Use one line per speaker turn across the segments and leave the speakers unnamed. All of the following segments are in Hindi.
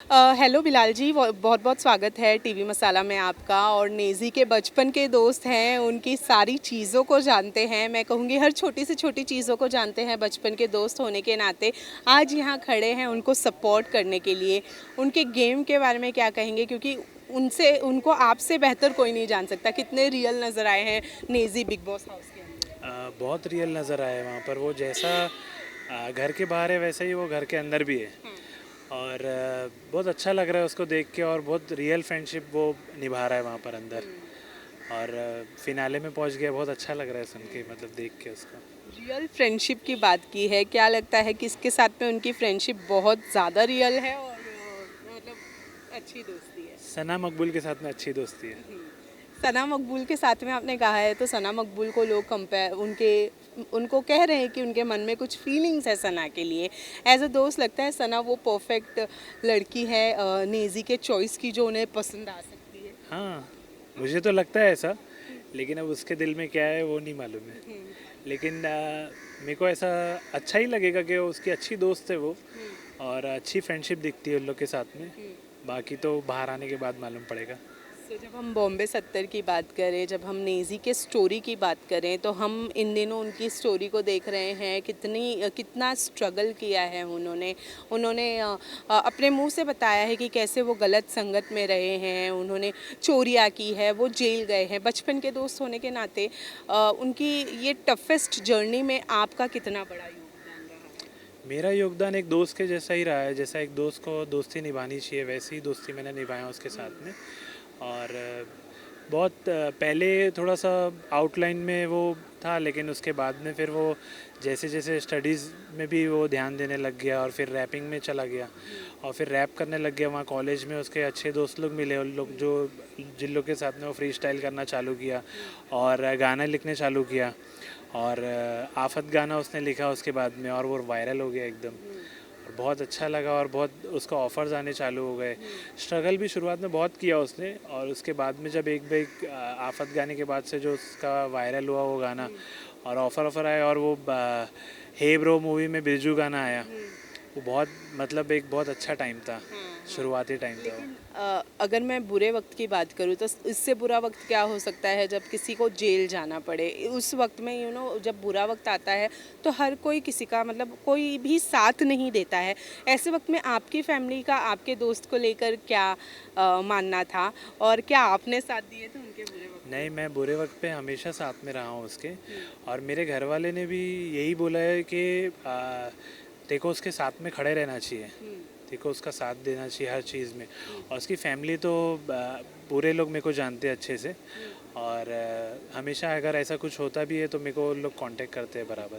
हेलो बिलाल जी, बहुत बहुत स्वागत है टीवी मसाला में आपका। और नेज़ी के बचपन के दोस्त हैं, उनकी सारी चीज़ों को जानते हैं। मैं कहूँगी हर छोटी से छोटी चीज़ों को जानते हैं बचपन के दोस्त होने के नाते। आज यहाँ खड़े हैं उनको सपोर्ट करने के लिए। उनके गेम के बारे में क्या कहेंगे, क्योंकि उनको आपसे बेहतर कोई नहीं जान सकता। कितने रियल नज़र आए हैं नेज़ी बिग बॉस हाउस के अंदर।
बहुत रियल नज़र आया वहाँ पर। वो जैसा घर के बाहर है वैसा ही वो घर के अंदर भी है। और बहुत अच्छा लग रहा है उसको देख के, और बहुत रियल फ्रेंडशिप वो निभा रहा है वहाँ पर अंदर। और फिनाले में पहुँच गया, बहुत अच्छा लग रहा है सुन के, मतलब देख के उसको।
रियल फ्रेंडशिप की बात की है, क्या लगता है किसके साथ में उनकी फ्रेंडशिप बहुत ज़्यादा रियल है और मतलब अच्छी दोस्ती है?
सना मकबूल के साथ में अच्छी दोस्ती है।
सना मकबूल के साथ में आपने कहा है, तो सना मकबूल को लोग कंपेयर उनको कह रहे हैं कि उनके मन में कुछ फीलिंग्स है सना के लिए। एज अ दोस्त लगता है सना वो परफेक्ट लड़की है नेज़ी के चॉइस की, जो उन्हें पसंद आ सकती है।
हाँ, मुझे तो लगता है ऐसा, लेकिन अब उसके दिल में क्या है वो नहीं मालूम है। लेकिन मेरे को ऐसा अच्छा ही लगेगा कि उसकी अच्छी दोस्त है वो, और अच्छी फ्रेंडशिप दिखती है उन लोग के साथ में। बाकी तो बाहर आने के बाद मालूम पड़ेगा।
तो जब हम बॉम्बे 70 की बात करें, जब हम नेज़ी के स्टोरी की बात करें, तो हम इन दिनों उनकी स्टोरी को देख रहे हैं। कितना स्ट्रगल किया है उन्होंने। अपने मुंह से बताया है कि कैसे वो गलत संगत में रहे हैं, उन्होंने चोरियाँ की है, वो जेल गए हैं। बचपन के दोस्त होने के नाते उनकी ये टफेस्ट जर्नी में आपका कितना बड़ा योगदान रहा?
मेरा योगदान एक दोस्त के जैसा ही रहा है। जैसा एक दोस्त को दोस्ती निभानी चाहिए, वैसी ही दोस्ती मैंने निभाया उसके साथ में। और बहुत पहले थोड़ा सा आउटलाइन में वो था, लेकिन उसके बाद में फिर वो जैसे जैसे स्टडीज़ में भी वो ध्यान देने लग गया, और फिर रैपिंग में चला गया, और फिर रैप करने लग गया। वहाँ कॉलेज में उसके अच्छे दोस्त लोग मिले, उन लोग जिन लोग के साथ में वो फ्री स्टाइल करना चालू किया और गाना लिखने चालू किया। और आफत गाना उसने लिखा उसके बाद में, और वो वायरल हो गया एकदम। और बहुत अच्छा लगा, और बहुत उसको ऑफ़र्स आने चालू हो गए। स्ट्रगल भी शुरुआत में बहुत किया उसने, और उसके बाद में जब एक बेग आफत गाने के बाद से जो उसका वायरल हुआ वो गाना, और ऑफ़र आया, और वो हे ब्रो मूवी में बिरजू गाना आया, वो बहुत मतलब एक बहुत अच्छा टाइम था, शुरुआती टाइम था वो।
अगर मैं बुरे वक्त की बात करूँ, तो इससे बुरा वक्त क्या हो सकता है जब किसी को जेल जाना पड़े। उस वक्त में जब बुरा वक्त आता है तो हर कोई किसी का मतलब कोई भी साथ नहीं देता है। ऐसे वक्त में आपकी फैमिली का आपके दोस्त को लेकर क्या मानना था, और क्या आपने साथ दिए थे उनके बुरे वक्त?
नहीं, मैं बुरे वक्त पे हमेशा साथ में रहा हूँ उसके। और मेरे घर वाले ने भी यही बोला है कि देखो उसके साथ में खड़े रहना चाहिए, देखो उसका साथ देना चाहिए हर चीज़ में। और उसकी फैमिली तो पूरे लोग मेरे को जानते हैं अच्छे से। और हमेशा अगर ऐसा कुछ होता भी है तो मेरे को लोग कांटेक्ट करते हैं बराबर।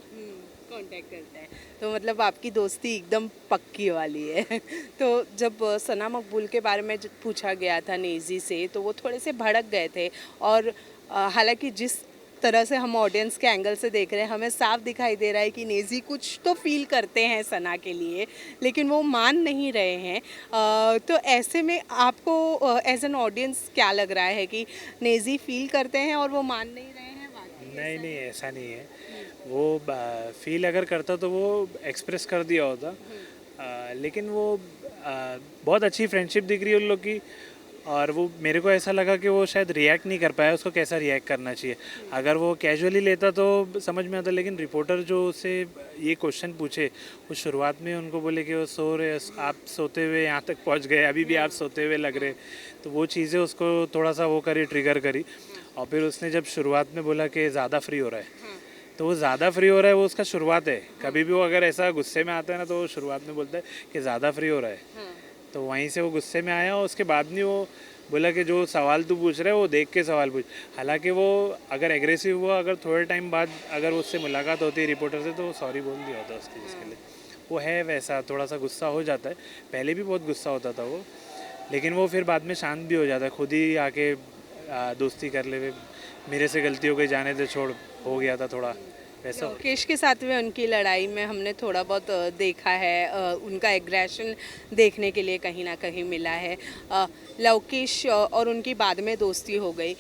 कांटेक्ट करता है, तो मतलब आपकी दोस्ती एकदम पक्की वाली है। तो जब सना मकबूल के बारे में पूछा गया था नेज़ी से, तो वो थोड़े से भड़क गए थे। और हालांकि जिस तरह से हम ऑडियंस के एंगल से देख रहे हैं, हमें साफ दिखाई दे रहा है कि नेज़ी कुछ तो फील करते हैं सना के लिए, लेकिन वो मान नहीं रहे हैं। तो ऐसे में आपको एज एन ऑडियंस क्या लग रहा है कि नेज़ी फील करते हैं और वो मान नहीं रहे हैं? वाकई
नहीं
ऐसा
नहीं,
है?
ऐसा नहीं है। वो फील अगर करता तो वो एक्सप्रेस कर दिया होता। लेकिन वो बहुत अच्छी फ्रेंडशिप दिख रही है उन लोग की। और वो मेरे को ऐसा लगा कि वो शायद रिएक्ट नहीं कर पाया, उसको कैसा रिएक्ट करना चाहिए। अगर वो कैजुअली लेता तो समझ में आता, लेकिन रिपोर्टर जो उससे ये क्वेश्चन पूछे, वो शुरुआत में उनको बोले कि वो सो रहे, आप सोते हुए यहाँ तक पहुँच गए, अभी भी आप सोते हुए लग रहे। तो वो चीज़ें उसको थोड़ा सा वो करी, ट्रिगर करी। और फिर उसने जब शुरुआत में बोला कि ज़्यादा फ्री हो रहा है, तो वो ज़्यादा फ्री हो रहा है, वो उसका शुरुआत है। कभी भी वो अगर ऐसा गुस्से में आता है ना, तो वो शुरुआत में बोलता है कि ज़्यादा फ्री हो रहा है। तो वहीं से वो गुस्से में आया, और उसके बाद नहीं वो बोला कि जो सवाल तू पूछ रहा है वो देख के सवाल पूछ। हालांकि वो अगर एग्रेसिव हुआ, अगर थोड़े टाइम बाद अगर उससे मुलाकात होती है रिपोर्टर से, तो वो सॉरी बोल दिया होता उसके जिसके लिए। वो है वैसा, थोड़ा सा गुस्सा हो जाता है। पहले भी बहुत गुस्सा होता था वो, लेकिन वो फिर बाद में शांत भी हो जाता है, खुद ही आके दोस्ती कर ले, मेरे से गलती हो गई, जाने दे, छोड़, हो गया था थोड़ा वैसा।
लवकेश के साथ में उनकी लड़ाई में हमने थोड़ा बहुत देखा है, उनका एग्रेशन देखने के लिए कहीं ना कहीं मिला है। लवकेश और उनकी बाद में दोस्ती हो गई।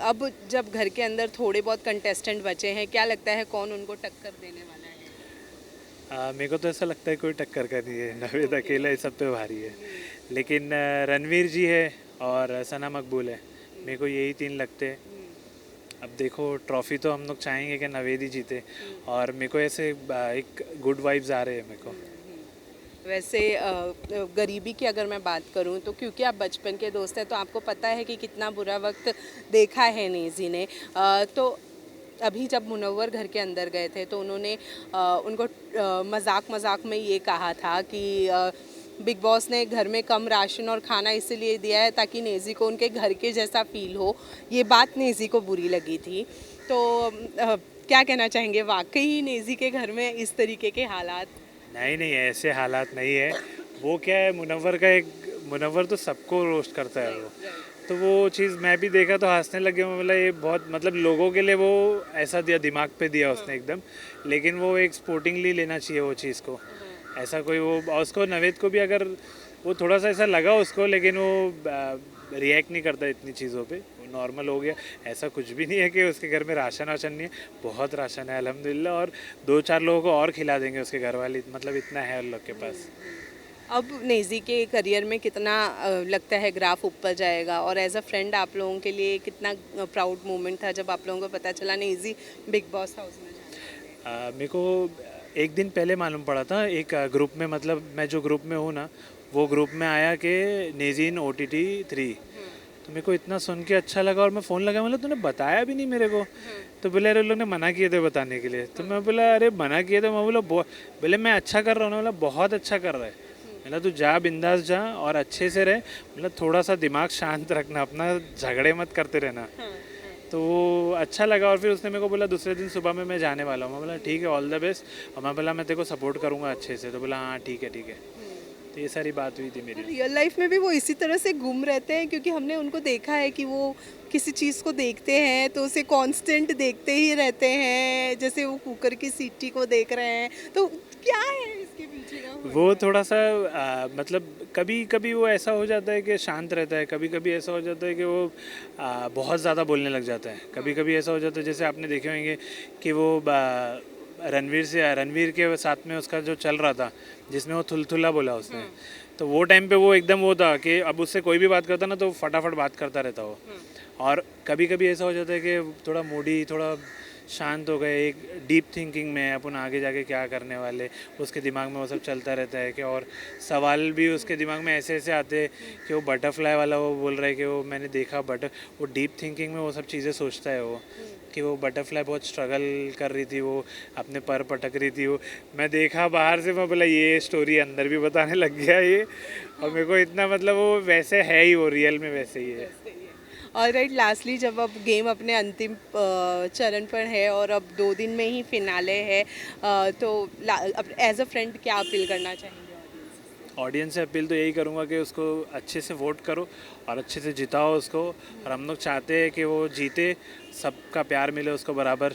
अब जब घर के अंदर थोड़े बहुत कंटेस्टेंट बचे हैं, क्या लगता है कौन उनको टक्कर देने वाला है?
मेरे को तो ऐसा लगता है कोई टक्कर का नहीं है, नवेद अकेला इस सब पे भारी है। लेकिन रणवीर जी है और सना मकबूल है, मेरे को यही तीन लगते हैं। अब देखो ट्रॉफी तो हम लोग चाहेंगे कि नवेद ही जीते, और मेरे को ऐसे एक गुड वाइब्स आ रहे हैं मेरे को।
वैसे गरीबी की अगर मैं बात करूं तो क्योंकि आप बचपन के दोस्त हैं तो आपको पता है कि कितना बुरा वक्त देखा है नेजी ने। तो अभी जब मुनव्वर घर के अंदर गए थे तो उन्होंने उनको मजाक मजाक में ये कहा था कि बिग बॉस ने घर में कम राशन और खाना इसलिए दिया है ताकि नेजी को उनके घर के जैसा फील हो। ये बात नेजी को बुरी लगी थी। तो क्या कहना चाहेंगे, वाकई नेजी के घर में इस तरीके के हालात?
नहीं नहीं, ऐसे हालात नहीं है। वो क्या है, मुनव्वर तो सबको रोस्ट करता है वो। तो वो चीज़ मैं भी देखा तो हंसने लगे। मैं बोला ये बहुत मतलब लोगों के लिए वो ऐसा दिया, दिमाग पे दिया उसने एकदम। लेकिन वो एक स्पोर्टिंगली लेना चाहिए वो चीज़ को। ऐसा कोई वो, और उसको नवेद को भी अगर वो थोड़ा सा ऐसा लगा उसको, लेकिन वो रिएक्ट नहीं करता इतनी चीज़ों पे, वो नॉर्मल हो गया। ऐसा कुछ भी नहीं है कि उसके घर में राशन वाशन नहीं है, बहुत राशन है अल्हम्दुलिल्लाह। और 2-4 लोगों को और खिला देंगे उसके घर वाले, मतलब इतना है उन लोग के पास।
अब नेजी के करियर में कितना लगता है ग्राफ ऊपर जाएगा, और एज अ फ्रेंड आप लोगों के लिए कितना प्राउड मोमेंट था जब आप लोगों को पता चला नेजी बिग बॉस हाउस में जाएगा?
मेरे को एक दिन पहले मालूम पड़ा था, एक ग्रुप में, मतलब मैं जो ग्रुप में हूँ ना, वो ग्रुप में आया कि नेजीन OTT 3। तो मेरे को इतना सुन के अच्छा लगा, और मैं फ़ोन लगा, मतलब तूने बताया भी नहीं मेरे को। तो बोले अरे लोग ने मना किए थे बताने के लिए। तो मैं बोला अरे मना किए थे? मैं बोला बोले मैं अच्छा कर रहा हूँ ना। बोला बहुत अच्छा कर रहा है। मतलब तू जा, बिंदास जा और अच्छे से रहे, मतलब थोड़ा सा दिमाग शांत रखना अपना, झगड़े मत करते रहना। तो वो अच्छा लगा। और फिर उसने मेरे को बोला दूसरे दिन सुबह में मैं जाने वाला हूँ। मैं बोला ठीक है, ऑल द बेस्ट। और मैं बोला मैं तेरे को सपोर्ट करूँगा अच्छे से। तो बोला हाँ ठीक है ठीक है। तो ये सारी बात हुई थी मेरी।
रियल लाइफ में भी वो इसी तरह से गुम रहते हैं, क्योंकि हमने उनको देखा है कि वो किसी चीज़ को देखते हैं तो उसे कांस्टेंट देखते ही रहते हैं, जैसे वो कुकर की सीटी को देख रहे हैं। तो क्या है इसके पीछे का?
वो थोड़ा सा मतलब कभी कभी वो ऐसा हो जाता है कि शांत रहता है, कभी कभी ऐसा हो जाता है कि वो बहुत ज़्यादा बोलने लग जाता है। कभी कभी ऐसा हो जाता है, जैसे आपने देखे होंगे कि वो रणवीर के साथ में उसका जो चल रहा था, जिसमें वो थुलथुला बोला उसने। तो वो टाइम पे वो एकदम वो था कि अब उससे कोई भी बात करता ना तो फटाफट बात करता रहता वो। और कभी कभी ऐसा हो जाता है कि थोड़ा मूडी, थोड़ा शांत हो गए, एक डीप थिंकिंग में अपन आगे जाके क्या करने वाले, उसके दिमाग में वो सब चलता रहता है। कि और सवाल भी उसके दिमाग में ऐसे ऐसे आते हैं कि वो बटरफ्लाई वाला वो बोल रहा है कि वो मैंने देखा वो डीप थिंकिंग में वो सब चीज़ें सोचता है वो, कि वो बटरफ्लाई बहुत स्ट्रगल कर रही थी, वो अपने पर पटक रही थी। वो मैं देखा बाहर से, मैं बोला ये स्टोरी अंदर भी बताने लग गया ये। और मेरे को इतना मतलब वो वैसे है ही, वो रियल में वैसे ही है।
और राइट, लास्टली जब अब गेम अपने अंतिम चरण पर है और अब 2 दिन में ही फिनाले है, तो एज अ फ्रेंड क्या अपील करना चाहेंगे
ऑडियंस से अपील तो यही करूँगा कि उसको अच्छे से वोट करो और अच्छे से जिताओ उसको। और हम लोग चाहते हैं कि वो जीते, सबका प्यार मिले उसको बराबर।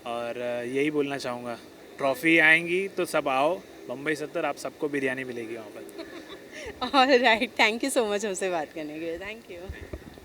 और यही बोलना चाहूँगा, ट्रॉफ़ी आएंगी तो सब आओ, बम्बई 70 आप सबको बिरयानी मिलेगी वहाँ पर।
और right, thank you so much हमसे बात करने के लिए। Thank you.